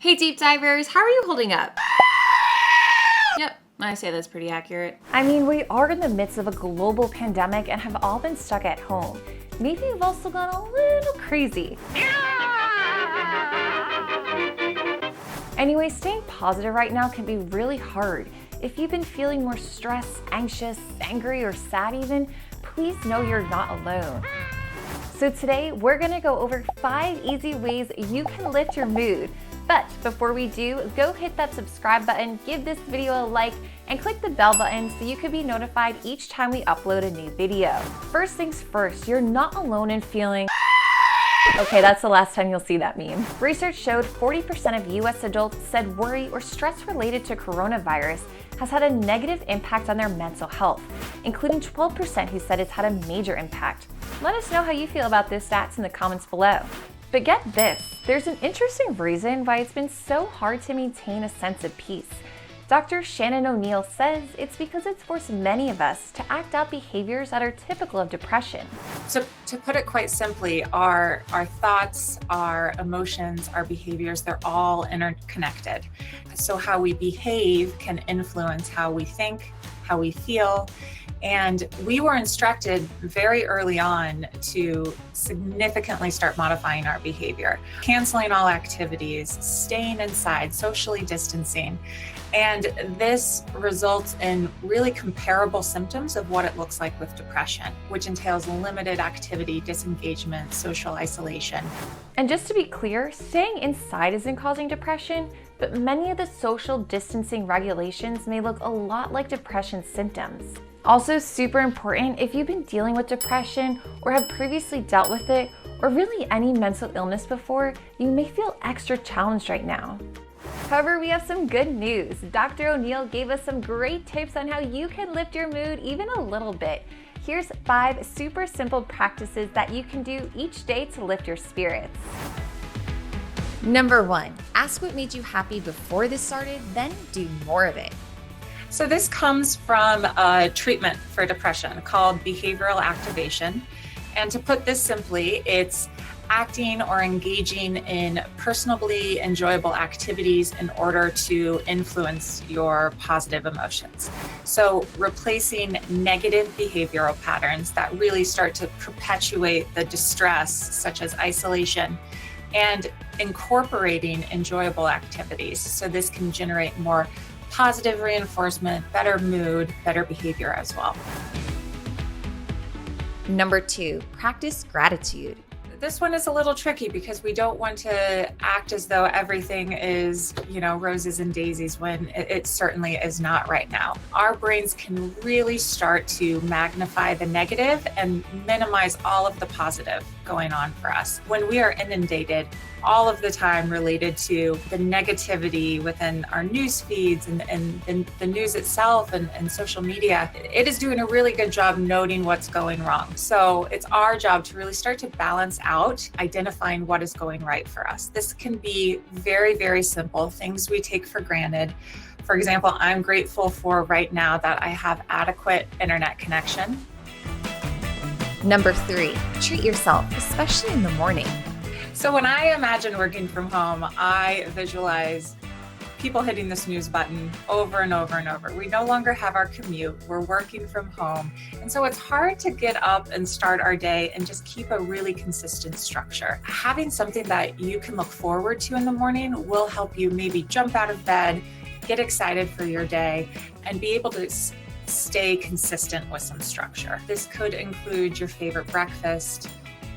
Hey deep divers, how are you holding up? Yep, I say that's pretty accurate. I mean, we are in the midst of a global pandemic and have all been stuck at home. Maybe we've also gone a little crazy. Anyway, staying positive right now can be really hard. If you've been feeling more stressed, anxious, angry, or sad even, please know you're not alone. So today, we're gonna go over 5 easy ways you can lift your mood. But before we do, go hit that subscribe button, give this video a like, and click the bell button so you can be notified each time we upload a new video. First things first, you're not alone in feeling. Okay, that's the last time you'll see that meme. Research showed 40% of US adults said worry or stress related to coronavirus has had a negative impact on their mental health, including 12% who said it's had a major impact. Let us know how you feel about those stats in the comments below. But get this, there's an interesting reason why it's been so hard to maintain a sense of peace. Dr. Shannon O'Neill says it's because it's forced many of us to act out behaviors that are typical of depression. So to put it quite simply, our thoughts, our emotions, our behaviors, they're all interconnected. So how we behave can influence how we think, how we feel. And we were instructed very early on to significantly start modifying our behavior, canceling all activities, staying inside, socially distancing. And this results in really comparable symptoms of what it looks like with depression, which entails limited activity, disengagement, social isolation. And just to be clear, staying inside isn't causing depression, but many of the social distancing regulations may look a lot like depression symptoms. Also super important, if you've been dealing with depression or have previously dealt with it, or really any mental illness before, you may feel extra challenged right now. However, we have some good news. Dr. O'Neill gave us some great tips on how you can lift your mood even a little bit. Here's 5 super simple practices that you can do each day to lift your spirits. Number 1, ask what made you happy before this started, then do more of it. So this comes from a treatment for depression called behavioral activation. And to put this simply, it's acting or engaging in personally enjoyable activities in order to influence your positive emotions. So replacing negative behavioral patterns that really start to perpetuate the distress, such as isolation, and incorporating enjoyable activities. So this can generate more positive reinforcement, better mood, better behavior as well. Number 2, practice gratitude. This one is a little tricky because we don't want to act as though everything is, roses and daisies when it certainly is not right now. Our brains can really start to magnify the negative and minimize all of the positive going on for us. When we are inundated all of the time related to the negativity within our news feeds and the news itself and social media, it is doing a really good job noting what's going wrong. So it's our job to really start to balance out identifying what is going right for us. This can be very, very simple things we take for granted. For example, I'm grateful for right now that I have adequate internet connection. Number 3, treat yourself, especially in the morning. So when I imagine working from home, I visualize people hitting the snooze button over and over and over. We no longer have our commute. We're working from home. And so it's hard to get up and start our day and just keep a really consistent structure. Having something that you can look forward to in the morning will help you maybe jump out of bed, get excited for your day, and be able to stay consistent with some structure. This could include your favorite breakfast,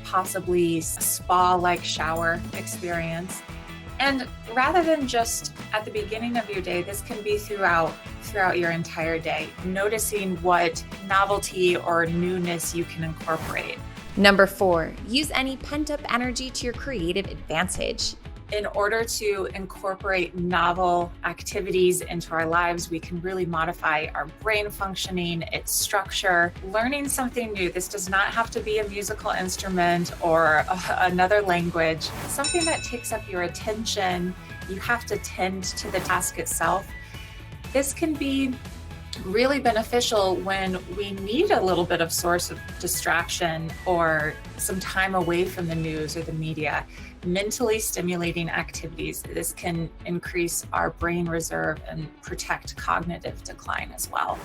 possibly a spa-like shower experience. And rather than just at the beginning of your day, this can be throughout your entire day, noticing what novelty or newness you can incorporate. Number 4, use any pent-up energy to your creative advantage. In order to incorporate novel activities into our lives, we can really modify our brain functioning, its structure, learning something new. This does not have to be a musical instrument or another language. Something that takes up your attention, you have to tend to the task itself. This can be really beneficial when we need a little bit of source of distraction or some time away from the news or the media. mentally stimulating activities. This can increase our brain reserve and protect cognitive decline as well.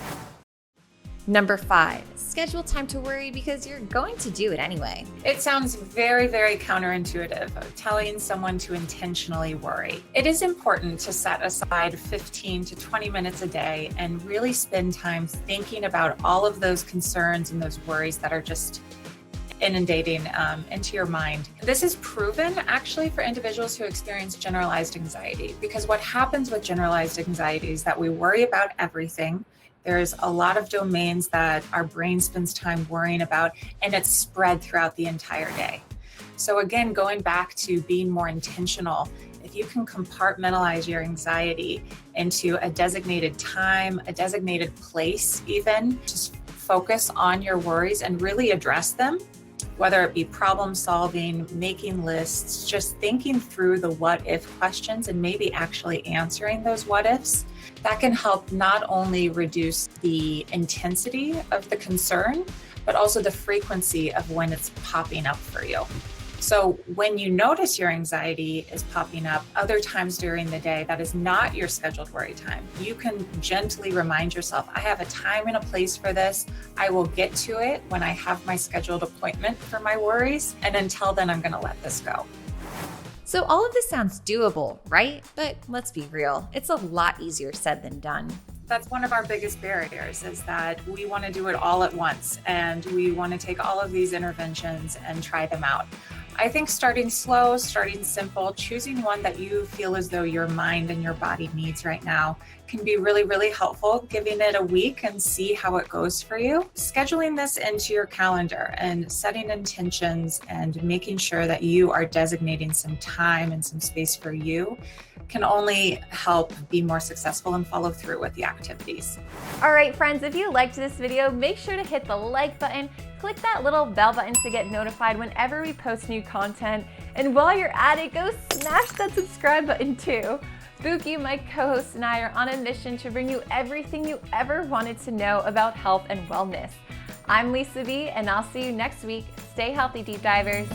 Number 5, schedule time to worry because you're going to do it anyway. It sounds very, very counterintuitive, telling someone to intentionally worry. It is important to set aside 15 to 20 minutes a day and really spend time thinking about all of those concerns and those worries that are just inundating into your mind. This is proven actually for individuals who experience generalized anxiety, because what happens with generalized anxiety is that we worry about everything. There's a lot of domains that our brain spends time worrying about, and it's spread throughout the entire day. So again, going back to being more intentional, if you can compartmentalize your anxiety into a designated time, a designated place even, just focus on your worries and really address them, whether it be problem solving, making lists, just thinking through the what if questions and maybe actually answering those what ifs. That can help not only reduce the intensity of the concern, but also the frequency of when it's popping up for you. So when you notice your anxiety is popping up other times during the day, that is not your scheduled worry time. You can gently remind yourself, I have a time and a place for this. I will get to it when I have my scheduled appointment for my worries. And until then, I'm going to let this go. So all of this sounds doable, right? But let's be real, it's a lot easier said than done. That's one of our biggest barriers, is that we want to do it all at once and we want to take all of these interventions and try them out. I think starting slow, starting simple, choosing one that you feel as though your mind and your body needs right now can be really, really helpful. Giving it a week and see how it goes for you. Scheduling this into your calendar and setting intentions and making sure that you are designating some time and some space for you can only help be more successful and follow through with the activities. All right, friends, if you liked this video, make sure to hit the like button, click that little bell button to get notified whenever we post new content. And while you're at it, go smash that subscribe button too. Spooky, my co-host, and I are on a mission to bring you everything you ever wanted to know about health and wellness. I'm Lisa B, and I'll see you next week. Stay healthy, deep divers.